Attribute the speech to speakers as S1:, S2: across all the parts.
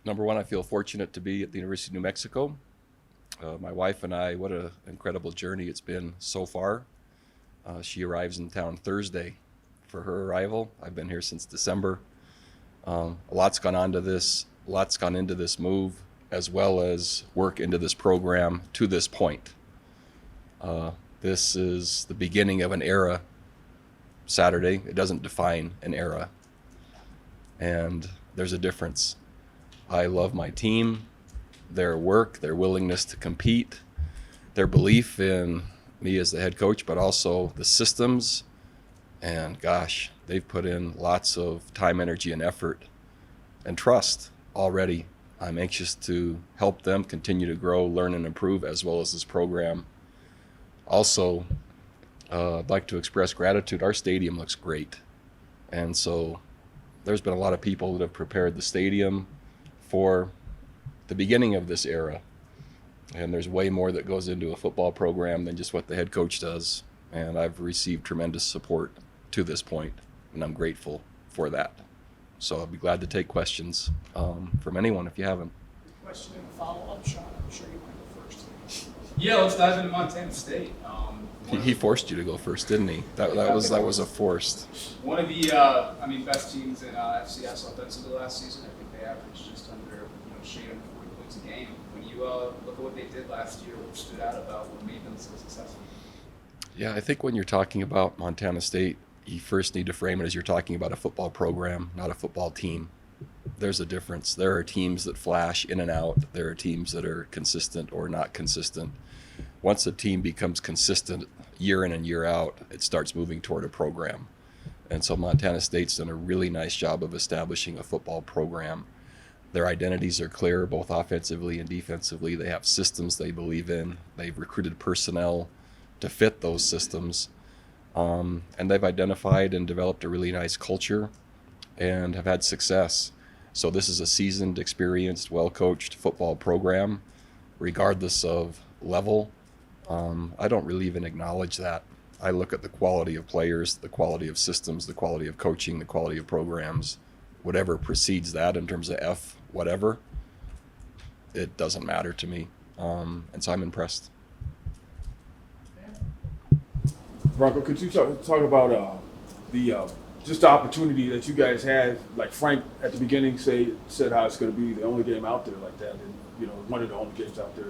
S1: Number one, I feel fortunate to be at the University of New Mexico. My wife and I, what an incredible journey it's been so far. She arrives in town Thursday for her arrival. I've been here since December. A lot's gone onto this, lots gone into this move, as well as work into this program to this point. This is the beginning of an era. Saturday, it doesn't define an era. And there's a difference. I love my team, their work, their willingness to compete, their belief in me as the head coach, but also the systems. And gosh, they've put in lots of time, energy, and effort and trust already. I'm anxious to help them continue to grow, learn, and improve, as well as this program. Also, I'd like to express gratitude. Our stadium looks great. And so there's been a lot of people that have prepared the stadium for the beginning of this era. And there's way more that goes into a football program than just what the head coach does. And I've received tremendous support to this point, and I'm grateful for that. So I'll be glad to take questions from anyone if you have them.
S2: Question and a follow-up, Sean. I'm sure you want to go first.
S3: Yeah, let's dive into Montana State.
S1: He forced you to go first, didn't he? That was a forced.
S3: One of the, best teams in FCS offensively last season. I think they averaged just under, shade under 40 points a game. When you look at what they did last year, what stood out about what made them so successful?
S1: Yeah, I think when you're talking about Montana State, you first need to frame it as you're talking about a football program, not a football team. There's a difference. There are teams that flash in and out. There are teams that are consistent or not consistent. Once a team becomes consistent year in and year out, it starts moving toward a program. And so Montana State's done a really nice job of establishing a football program. Their identities are clear, both offensively and defensively. They have systems they believe in. They've recruited personnel to fit those systems. And they've identified and developed a really nice culture and have had success. So this is a seasoned, experienced, well-coached football program, regardless of level. I don't really even acknowledge that. I look at the quality of players, the quality of systems, the quality of coaching, the quality of programs. Whatever precedes that in terms of F, whatever, it doesn't matter to me. And so I'm impressed.
S4: Bronco, could you talk about the just the opportunity that you guys had? Like Frank at the beginning said how it's going to be the only game out there like that, and one of the only games out there,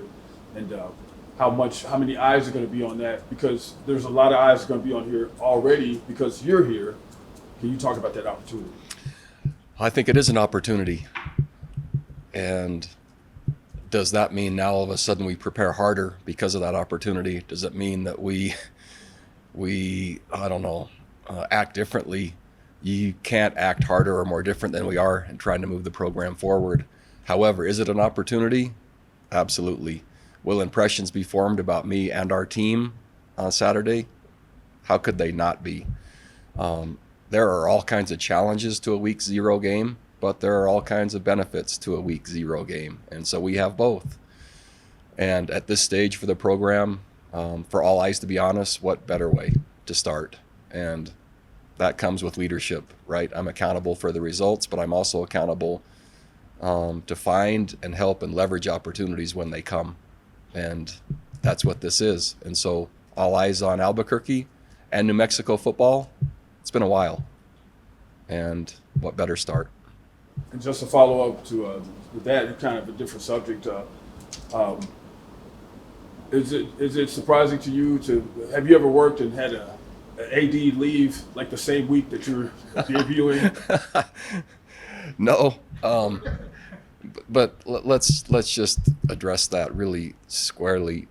S4: and how many eyes are going to be on that? Because there's a lot of eyes going to be on here already because you're here. Can you talk about that opportunity?
S1: I think it is an opportunity. And does that mean now all of a sudden we prepare harder because of that opportunity? Does it mean that we I don't know, act differently? You can't act harder or more different than we are in trying to move the program forward. However, is it an opportunity? Absolutely. Will impressions be formed about me and our team on Saturday? How could they not be? There are all kinds of challenges to a week 0 game, but there are all kinds of benefits to a week 0 game. And so we have both. And at this stage for the program, for all eyes to be honest, what better way to start? And that comes with leadership, right? I'm accountable for the results, but I'm also accountable to find and help and leverage opportunities when they come. And that's what this is. And so all eyes on Albuquerque and New Mexico football. It's been a while. And what better start?
S4: And just a follow up to that, kind of a different subject. Is it surprising to you have you ever worked and had a AD leave like the same week that you're debuting?
S1: No. But let's just address that really squarely.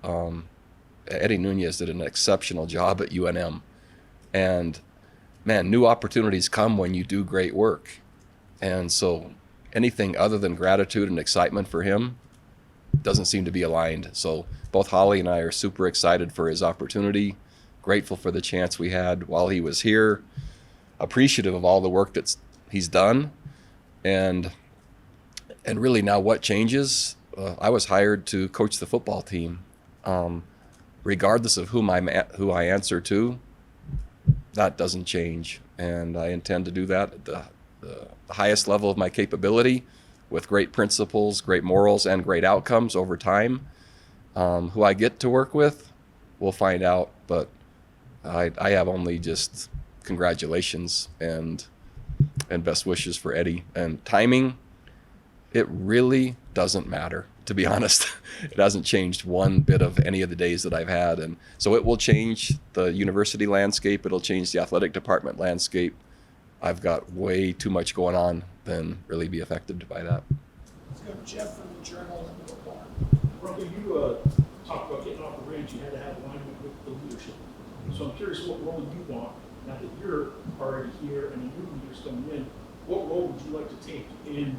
S1: Eddie Nunez did an exceptional job at UNM. And man, new opportunities come when you do great work. And so anything other than gratitude and excitement for him doesn't seem to be aligned. So both Holly and I are super excited for his opportunity, grateful for the chance we had while he was here, appreciative of all the work that he's done. And really now what changes? I was hired to coach the football team. Regardless of who I answer to, that doesn't change. And I intend to do that at the highest level of my capability with great principles, great morals, and great outcomes over time. Who I get to work with, we'll find out. But I have only just congratulations and best wishes for Eddie. And timing, it really doesn't matter, to be honest. It hasn't changed one bit of any of the days that I've had. And so it will change the university landscape. It'll change the athletic department landscape. I've got way too much going on than really be affected by that.
S2: Let's go to Jeff from the Journal and the Report.
S5: Bronco, you talked about getting off the range. You had to have alignment with the leadership. So I'm curious what role you want now that you're already here and the new leaders coming in. What role would you like to take in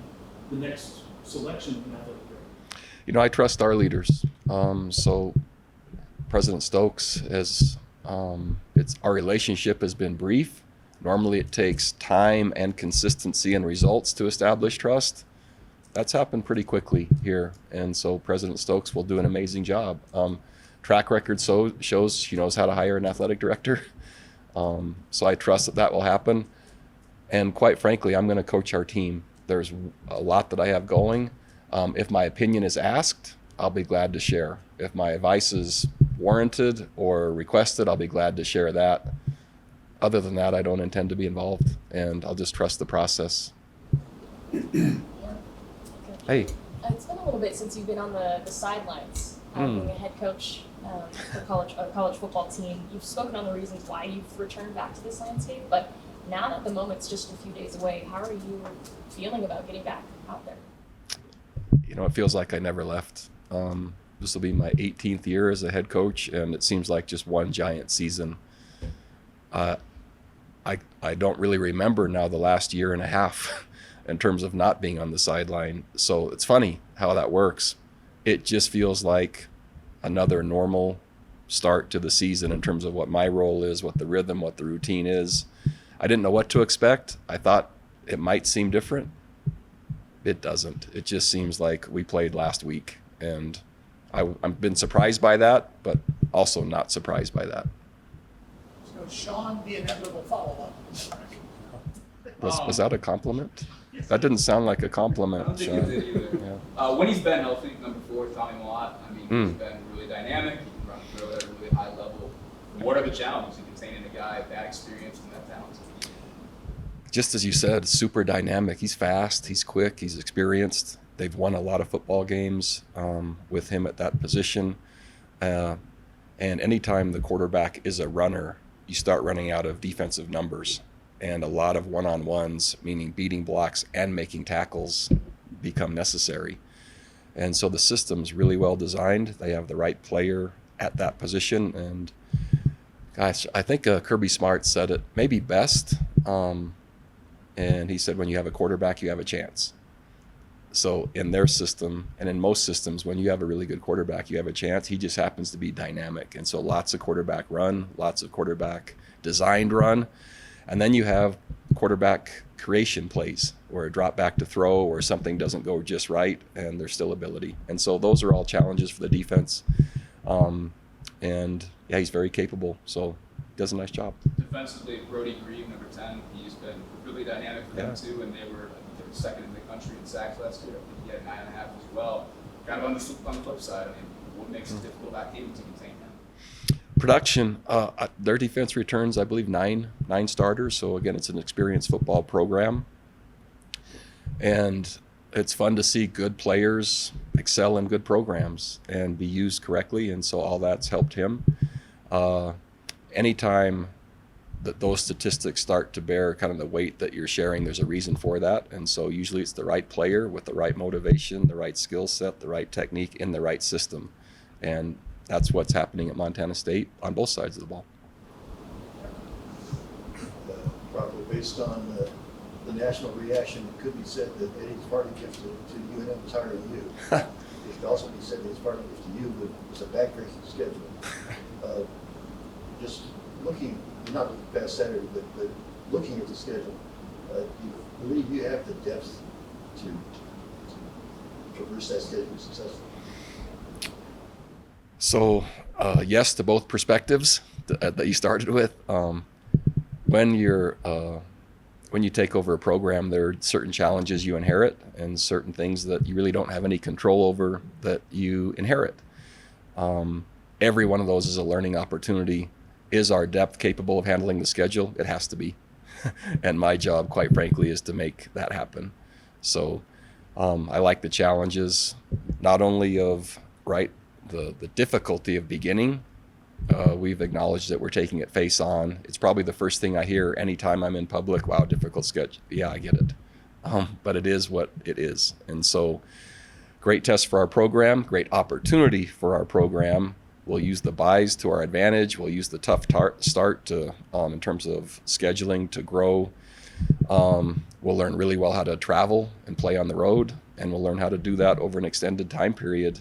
S5: the next selection of an athletic director?
S1: You know, I trust our leaders. So President Stokes has, our relationship has been brief. Normally it takes time and consistency and results to establish trust. That's happened pretty quickly here. And so President Stokes will do an amazing job. Track record shows she knows how to hire an athletic director. So I trust that that will happen. And quite frankly, I'm going to coach our team. There's a lot that I have going. If my opinion is asked, I'll be glad to share. If my advice is warranted or requested, I'll be glad to share that. Other than that, I don't intend to be involved, and I'll just trust the process. Hey.
S6: It's been a little bit since you've been on the sidelines, being a head coach for a college football team. You've spoken on the reasons why you've returned back to this landscape, but now that the moment's just a few days away, how are you feeling about getting back out there?
S1: You know, it feels like I never left. This will be my 18th year as a head coach, and it seems like just one giant season. I don't really remember now the last year and a half in terms of not being on the sideline. So it's funny how that works. It just feels like another normal start to the season in terms of what my role is, what the rhythm, what the routine is. I didn't know what to expect. I thought it might seem different. It doesn't. It just seems like we played last week. And I've been surprised by that, but also not surprised by that.
S2: So Sean, the inevitable follow-up.
S1: Was that a compliment? That didn't sound like a compliment.
S3: I don't think it did either.
S1: Yeah.
S3: When he's been healthy, number 4, Tommy Malott, I mean, he's been really dynamic. He can run through at a really high level. What are the challenges in containing a guy that experienced and that talented?
S1: Just as you said, super dynamic. He's fast, he's quick, he's experienced. They've won a lot of football games with him at that position. And anytime the quarterback is a runner, you start running out of defensive numbers. And a lot of one-on-ones, meaning beating blocks and making tackles, become necessary. And so the system's really well designed. They have the right player at that position. And gosh, I think Kirby Smart said it maybe best. And he said, when you have a quarterback, you have a chance. So in their system, and in most systems, when you have a really good quarterback, you have a chance. He just happens to be dynamic. And so lots of quarterback run, lots of quarterback designed run. And then you have quarterback creation plays or a drop back to throw or something doesn't go just right and there's still ability. And so those are all challenges for the defense. And yeah, he's very capable. So he does a nice job.
S3: Defensively, Brody Grieve, number 10, he's been really dynamic for them too, and they were second in the country in sacks last year. I think he had 9.5 as well. Kind of on the flip side, I mean, what makes it difficult about him to contain him?
S1: Production, their defense returns, I believe, nine starters. So again, it's an experienced football program. And it's fun to see good players excel in good programs and be used correctly. And so all that's helped him. Anytime that those statistics start to bear kind of the weight that you're sharing, there's a reason for that. And so usually it's the right player with the right motivation, the right skill set, the right technique in the right system. And that's what's happening at Montana State on both sides of the ball.
S7: Probably based on the national reaction, it could be said that Eddie's party gift to UNM was hiring you. It could also be said that his party gift to you was a backbreaking schedule. Just looking, not past Saturday, but looking at the schedule, do you believe you have the depth to traverse that schedule successfully?
S1: So yes to both perspectives that you started with. When you're when you take over a program, there are certain challenges you inherit and certain things that you really don't have any control over that you inherit. Every one of those is a learning opportunity. Is our depth capable of handling the schedule? It has to be. And my job, quite frankly, is to make that happen. So I like the challenges, not only of, the difficulty of beginning. We've acknowledged that we're taking it face on. It's probably the first thing I hear anytime I'm in public. Wow, difficult schedule. Yeah, I get it. But it is what it is. And so great test for our program, great opportunity for our program. We'll use the buys to our advantage. We'll use the tough start to, in terms of scheduling, to grow. We'll learn really well how to travel and play on the road, and we'll learn how to do that over an extended time period.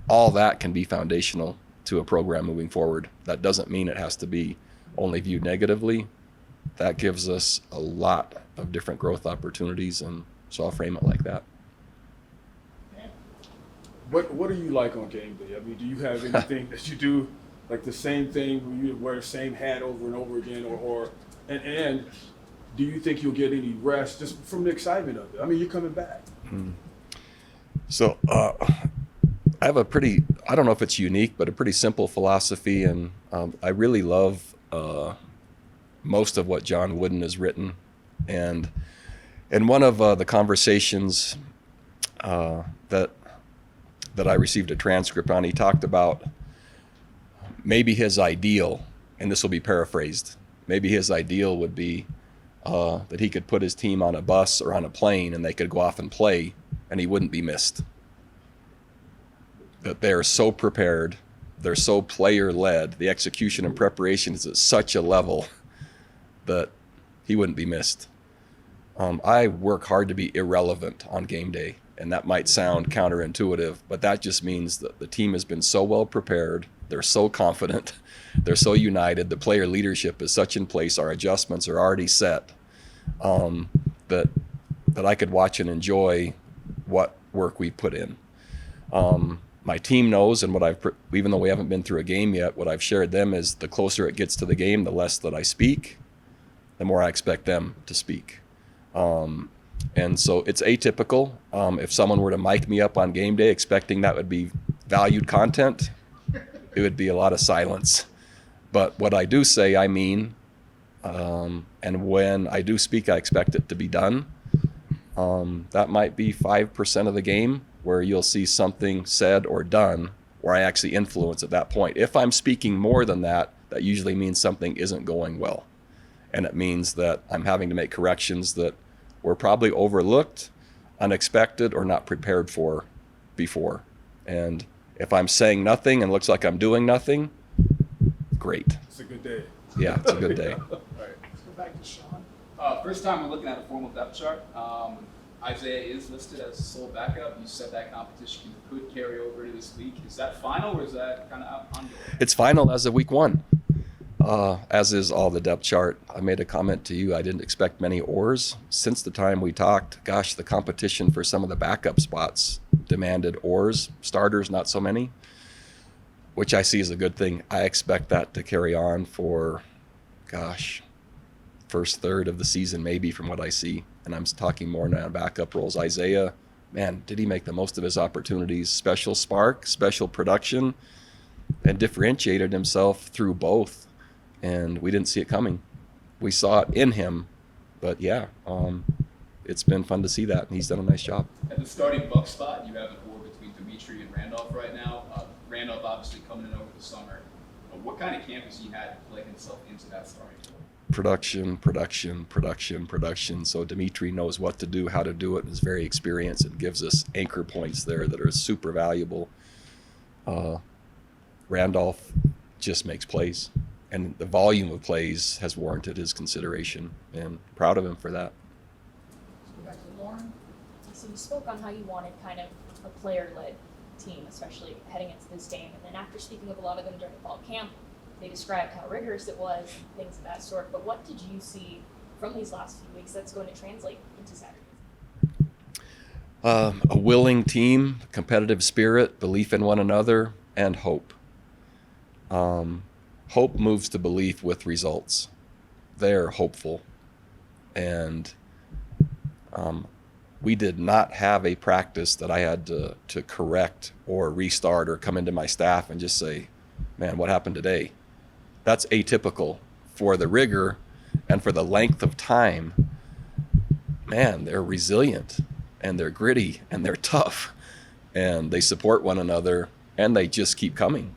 S1: All that can be foundational to a program moving forward. That doesn't mean it has to be only viewed negatively. That gives us a lot of different growth opportunities, and so I'll frame it like that.
S4: What are you like on game day? I mean, do you have anything that you do, like the same thing where you wear the same hat over and over again, and do you think you'll get any rest just from the excitement of it? I mean, you're coming back.
S1: So I have a pretty, I don't know if it's unique, but a pretty simple philosophy, and I really love most of what John Wooden has written. And in one of the conversations that I received a transcript on, he talked about maybe his ideal, and this will be paraphrased, maybe his ideal would be that he could put his team on a bus or on a plane and they could go off and play and he wouldn't be missed. That they're so prepared, they're so player-led, the execution and preparation is at such a level that he wouldn't be missed. I work hard to be irrelevant on game day, and that might sound counterintuitive, but that just means that the team has been so well prepared, they're so confident, they're so united, the player leadership is such in place, our adjustments are already set, that I could watch and enjoy what work we put in. My team knows, and even though we haven't been through a game yet, what I've shared them is the closer it gets to the game, the less that I speak, the more I expect them to speak. And so it's atypical. If someone were to mic me up on game day expecting that would be valued content, it would be a lot of silence. But what I do say, I mean, and when I do speak, I expect it to be done. That might be 5% of the game where you'll see something said or done where I actually influence at that point. If I'm speaking more than that, that usually means something isn't going well. And it means that I'm having to make corrections that were probably overlooked, unexpected, or not prepared for before. And if I'm saying nothing and looks like I'm doing nothing, great.
S4: It's a good day.
S1: Yeah, it's a good day.
S2: Let's go back to Sean.
S3: First time we're looking at a formal depth chart. Isaiah is listed as sole backup. You said that competition could carry over to this week. Is that final, or is that kind of ongoing?
S1: It's final as of week 1, as is all the depth chart. I made a comment to you. I didn't expect many oars. Since the time we talked, gosh, the competition for some of the backup spots demanded oars. Starters, not so many, which I see as a good thing. I expect that to carry on for, first third of the season, maybe, from what I see. And I'm talking more now backup roles. Isaiah, man, did he make the most of his opportunities? Special spark, special production, and differentiated himself through both. And we didn't see it coming. We saw it in him, but yeah, it's been fun to see that, and he's done a nice job.
S3: At the starting buck spot, you have an war between Dimitri and Randolph right now. Randolph obviously coming in over the summer. What kind of camp has he had to play himself into that starting role?
S1: Production. So Dimitri knows what to do, how to do it, and is very experienced and gives us anchor points there that are super valuable. Randolph just makes plays, and the volume of plays has warranted his consideration, and proud of him for that.
S2: Let's go back to Lauren.
S6: So you spoke on how you wanted kind of a player-led team, especially heading into this game. And then after speaking with a lot of them during fall camp, they described how rigorous it was and things of that sort. But what did you see from these last few weeks that's going to translate into Saturday?
S1: A willing team, competitive spirit, belief in one another, and hope. Hope moves to belief with results. They're hopeful. And we did not have a practice that I had to correct or restart or come into my staff and just say, man, what happened today? That's atypical for the rigor and for the length of time. Man, they're resilient and they're gritty and they're tough and they support one another and they just keep coming.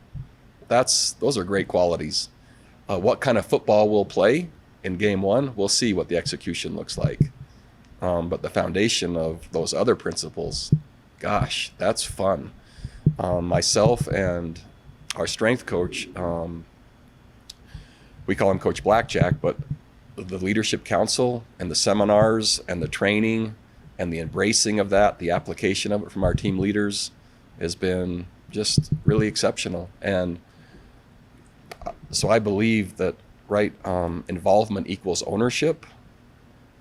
S1: Those are great qualities. What kind of football we'll play in game one, we'll see what the execution looks like. But the foundation of those other principles, gosh, that's fun. Myself and our strength coach, we call him Coach Blackjack, but the leadership council and the seminars and the training and the embracing of that, the application of it from our team leaders has been just really exceptional. And so I believe that, right, involvement equals ownership.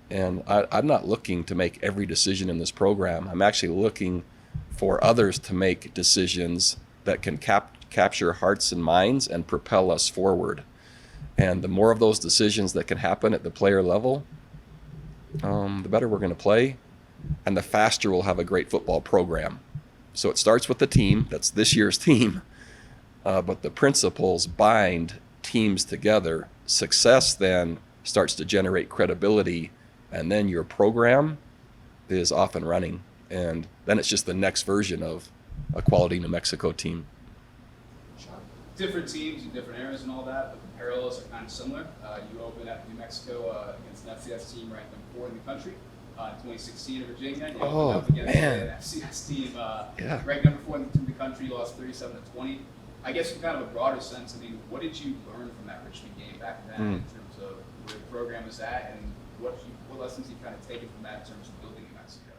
S1: And I'm not looking to make every decision in this program. I'm actually looking for others to make decisions that can capture hearts and minds and propel us forward. And the more of those decisions that can happen at the player level, the better we're going to play, and the faster we'll have a great football program. So it starts with the team. That's this year's team. But the principles bind teams together. Success then starts to generate credibility, and then your program is off and running. And then it's just the next version of a quality New Mexico team.
S3: Different teams in different areas and all that, but the parallels are kind of similar. You opened at New Mexico against an FCS team ranked number 4 in the country. In 2016 in Virginia, you opened up against an FCS team ranked number 4 in the country, lost 37-20. I guess in kind of a broader sense, I mean, what did you learn from that Richmond game back then in terms of where the program was at, and what lessons you kind of taken from that in terms of building New Mexico?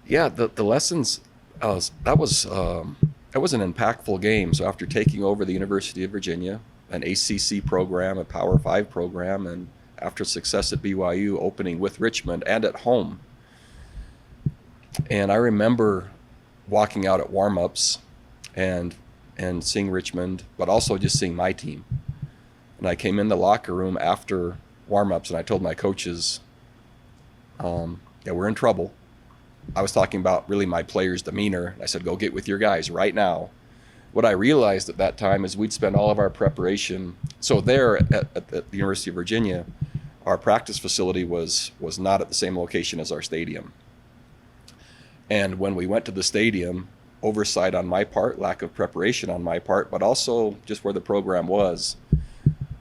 S1: Yeah, the lessons, that was an impactful game. So after taking over the University of Virginia, an ACC program, a Power 5 program, and after success at BYU, opening with Richmond and at home. And I remember walking out at warm-ups and seeing Richmond, but also just seeing my team. And I came in the locker room after warm-ups and I told my coaches, we're in trouble. I was talking about really my players' demeanor. I said, go get with your guys right now. What I realized at that time is we'd spend all of our preparation. So there at the University of Virginia, our practice facility was not at the same location as our stadium. And when we went to the stadium, oversight on my part, lack of preparation on my part, but also just where the program was,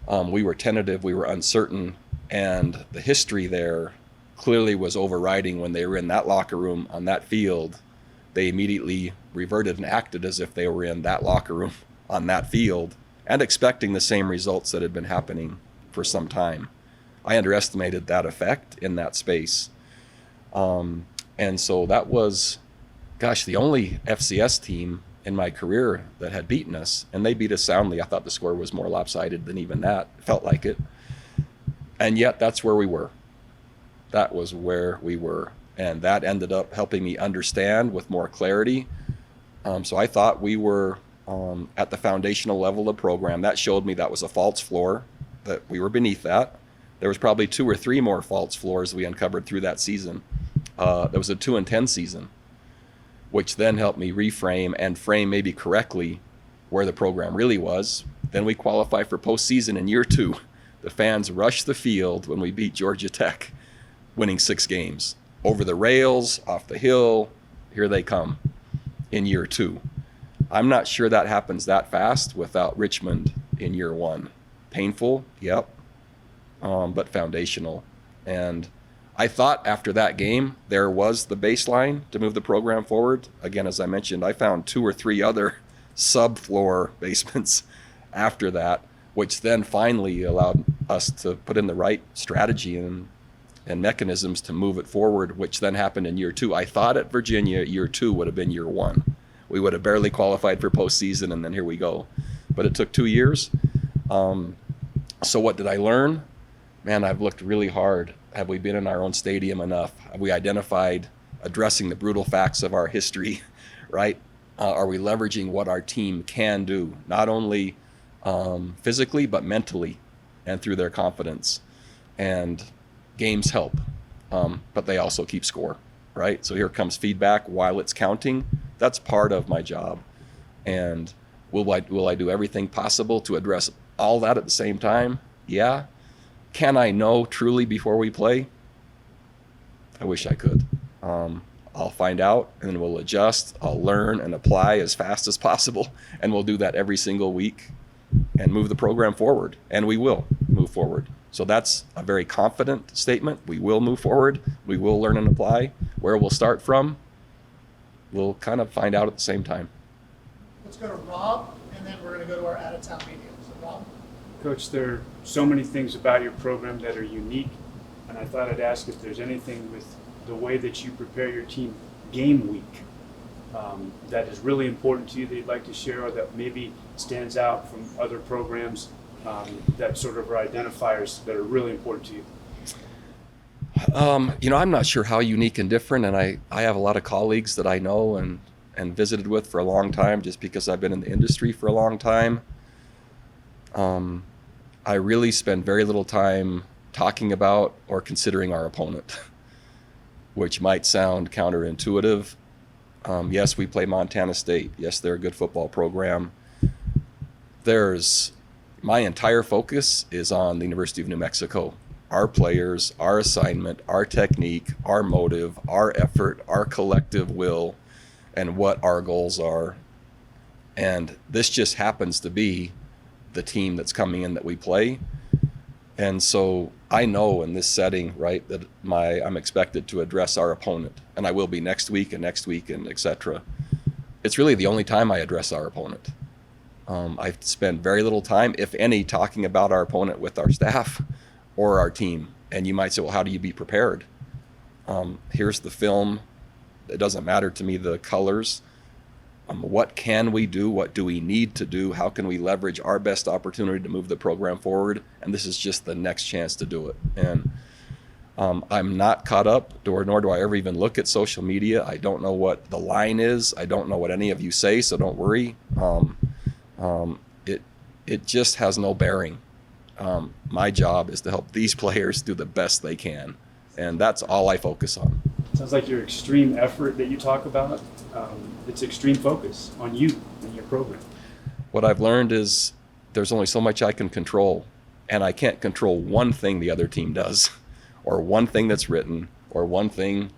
S1: we were tentative, we were uncertain, and the history there clearly was overriding. When they were in that locker room on that field, they immediately reverted and acted as if they were in that locker room on that field and expecting the same results that had been happening for some time. I underestimated that effect in that space. And so that was, the only FCS team in my career that had beaten us, and they beat us soundly. I thought the score was more lopsided than even that. It felt like it. And yet that's where we were. That was where we were. And that ended up helping me understand with more clarity. So I thought we were at the foundational level of the program. That showed me that was a false floor, that we were beneath that. There was probably 2 or 3 more false floors we uncovered through that season. There was a 2-10 season, which then helped me reframe and frame maybe correctly where the program really was. Then we qualify for postseason in year 2. The fans rushed the field when we beat Georgia Tech, winning 6 games. Over the rails, off the hill, here they come in year 2. I'm not sure that happens that fast without Richmond in year 1. Painful, yep, but foundational. And I thought after that game, there was the baseline to move the program forward. Again, as I mentioned, I found 2 or 3 other subfloor basements after that, which then finally allowed us to put in the right strategy and mechanisms to move it forward, which then happened in year 2. I thought at Virginia, year 2 would have been year 1. We would have barely qualified for postseason, and then here we go. But it took 2 years. So what did I learn? Man, I've looked really hard. Have we been in our own stadium enough? Have we identified addressing the brutal facts of our history, right? Are we leveraging what our team can do, not only physically, but mentally and through their confidence? And games help, but they also keep score, right? So here comes feedback while it's counting. That's part of my job. And will I do everything possible to address all that at the same time? Yeah. Can I know truly before we play? I wish I could. I'll find out and then we'll adjust. I'll learn and apply as fast as possible. And we'll do that every single week and move the program forward. And we will move forward. So that's a very confident statement. We will move forward. We will learn and apply. Where we'll start from, we'll kind of find out at the same time.
S2: Let's go to Rob, and then we're going to go to our out-of-town media. So Rob?
S8: Coach, there are so many things about your program that are unique, and I thought I'd ask if there's anything with the way that you prepare your team game week that is really important to you that you'd like to share, or that maybe stands out from other programs that sort of are identifiers that are really important to you.
S1: I'm not sure how unique and different, and I have a lot of colleagues that I know and visited with for a long time just because I've been in the industry for a long time. I really spend very little time talking about or considering our opponent, which might sound counterintuitive. Yes, we play Montana State. Yes, they're a good football program. My entire focus is on the University of New Mexico. Our players, our assignment, our technique, our motive, our effort, our collective will, and what our goals are. And this just happens to be the team that's coming in that we play. And so I know in this setting, right, that I'm expected to address our opponent, and I will be next week and et cetera. It's really the only time I address our opponent. I spend very little time, if any, talking about our opponent with our staff or our team. And you might say, well, how do you be prepared? Here's the film. It doesn't matter to me the colors. What can we do? What do we need to do? How can we leverage our best opportunity to move the program forward? And this is just the next chance to do it. And I'm not caught up, nor do I ever even look at social media. I don't know what the line is. I don't know what any of you say, so don't worry. It just has no bearing. My job is to help these players do the best they can. And that's all I focus on.
S8: Sounds like your extreme effort that you talk about, it's extreme focus on you and your program.
S1: What I've learned is there's only so much I can control, and I can't control one thing the other team does, or one thing that's written, or one thing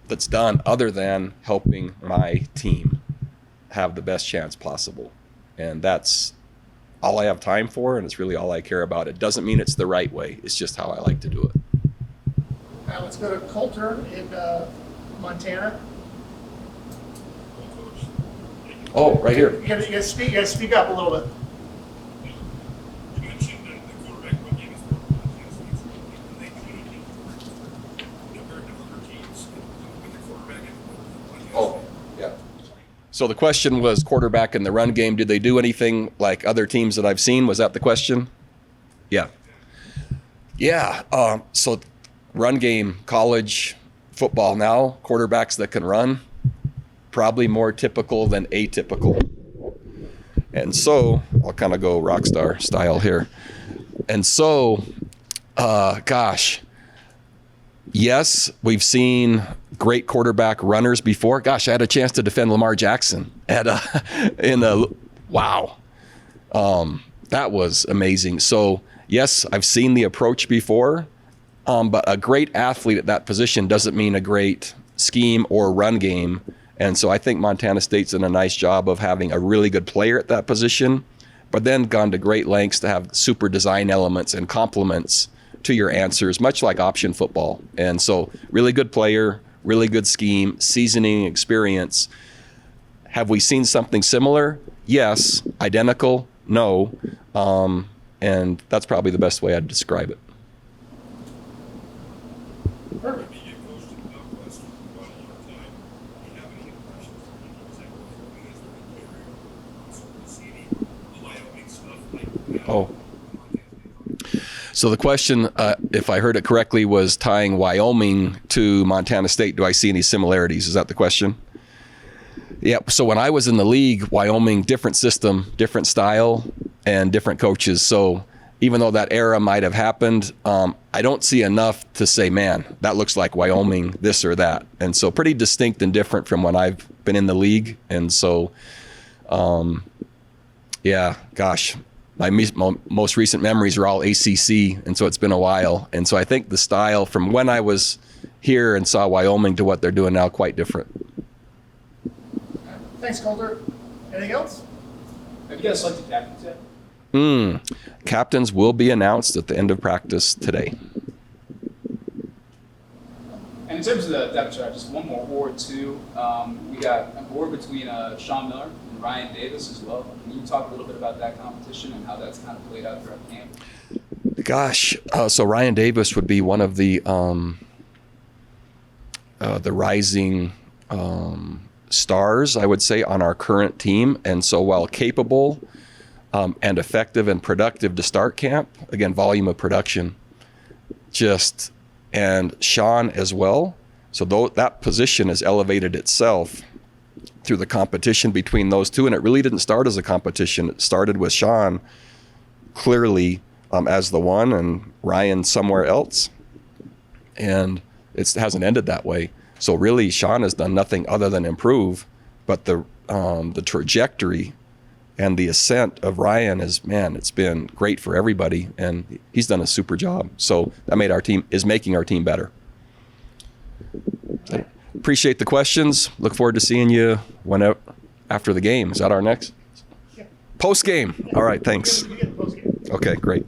S1: that's done other than helping my team have the best chance possible. And that's all I have time for, and it's really all I care about. It doesn't mean it's the right way. It's just how I like to do it.
S2: Now let's go to Coulter in Montana.
S1: Oh, right here.
S2: You gotta speak up a little bit.
S9: You mentioned that the quarterback run game is more Montana State's run game, and they communicate compared to other teams with the quarterback and Montana
S1: Oh, yeah. So the question was quarterback in the run game. Did they do anything like other teams that I've seen? Was that the question? Yeah. Yeah. So run game, college football now, quarterbacks that can run, probably more typical than atypical. And so I'll kind of go rock star style here. And so, yes, we've seen great quarterback runners before. Gosh, I had a chance to defend Lamar Jackson wow. That was amazing. So yes, I've seen the approach before, but a great athlete at that position doesn't mean a great scheme or run game. And so I think Montana State's done a nice job of having a really good player at that position, but then gone to great lengths to have super design elements and complements to your answers, much like option football. And so really good player, really good scheme, seasoning, experience. Have we seen something similar? Yes. Identical? No. And that's probably the best way I'd describe it.
S2: Perfect.
S9: You get coached in the Northwest for quite a long time. Do you have any impressions from people that were as their area? Sort of seeing the Wyoming stuff like
S1: Oh. So the question, if I heard it correctly, was tying Wyoming to Montana State. Do I see any similarities? Is that the question? Yeah. So when I was in the league, Wyoming, different system, different style, and different coaches. So even though that era might have happened, I don't see enough to say, man, that looks like Wyoming, this or that. And so pretty distinct and different from when I've been in the league. And so, yeah, gosh, my most recent memories are all ACC. And so it's been a while. And so I think the style from when I was here and saw Wyoming to what they're doing now, quite different.
S2: Thanks, Coulter. Anything else?
S3: Have you guys selected captains yet?
S1: Captains will be announced at the end of practice today.
S3: And in terms of the depth chart, just one more award too. We got an award between Sean Miller and Ryan Davis as well. Can you talk a little bit about that competition and how that's kind of played out throughout camp?
S1: Gosh, so Ryan Davis would be one of the rising stars, I would say, on our current team. And so while capable and effective and productive to start camp, again, volume of production, and Sean as well. So that position has elevated itself through the competition between those two. And it really didn't start as a competition. It started with Sean clearly as the one and Ryan somewhere else. And it hasn't ended that way. So really, Sean has done nothing other than improve, but the trajectory and the ascent of Ryan it's been great for everybody, and he's done a super job. So that is making our team better. Appreciate the questions. Look forward to seeing you after the game. Is that our next?
S2: Yeah.
S1: Post game. All right, thanks.
S2: You get the post game.
S1: Okay, great.